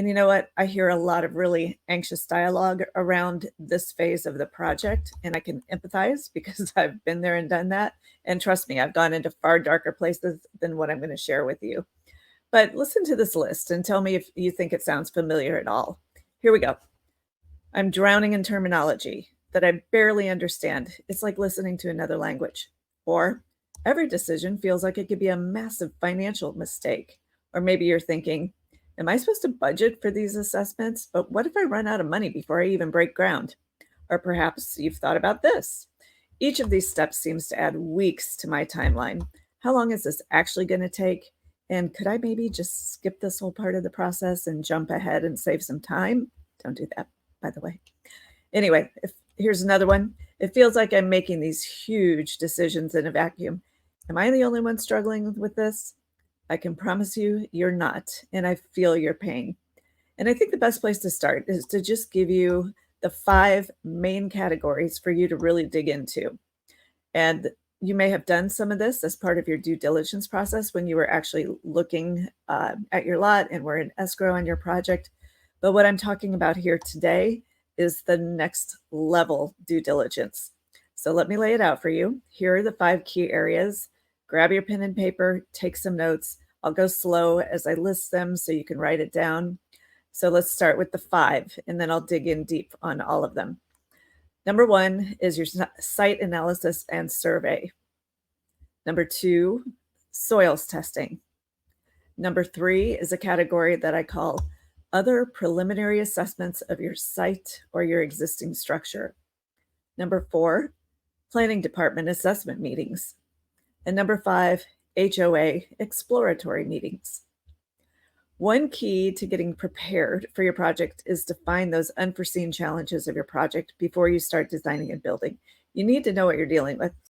And you know what? I hear a lot of really anxious dialogue around this phase of the project, and I can empathize because I've been there and done that. And trust me, I've gone into far darker places than what I'm going to share with you. But listen to this list and tell me if you think it sounds familiar at all. Here we go. I'm drowning in terminology that I barely understand. It's like listening to another language. Or every decision feels like it could be a massive financial mistake. Or maybe you're thinking, am I supposed to budget for these assessments? But what if I run out of money before I even break ground? Or perhaps you've thought about this. Each of these steps seems to add weeks to my timeline. How long is this actually going to take? And could I maybe just skip this whole part of the process and jump ahead and save some time? Don't do that, by the way. Anyway, here's another one. It feels like I'm making these huge decisions in a vacuum. Am I the only one struggling with this? I can promise you, you're not. And I feel your pain. And I think the best place to start is to just give you the 5 main categories for you to really dig into. And you may have done some of this as part of your due diligence process when you were actually looking at your lot and were in escrow on your project. But what I'm talking about here today is the next level due diligence. So let me lay it out for you. Here are the 5 key areas. Grab your pen and paper, take some notes. I'll go slow as I list them so you can write it down. So let's start with the 5, and then I'll dig in deep on all of them. Number 1 is your site analysis and survey. Number 2, soils testing. Number 3 is a category that I call other preliminary assessments of your site or your existing structure. Number 4, planning department assessment meetings. And number 5, HOA exploratory meetings. One key to getting prepared for your project is to find those unforeseen challenges of your project before you start designing and building. You need to know what you're dealing with.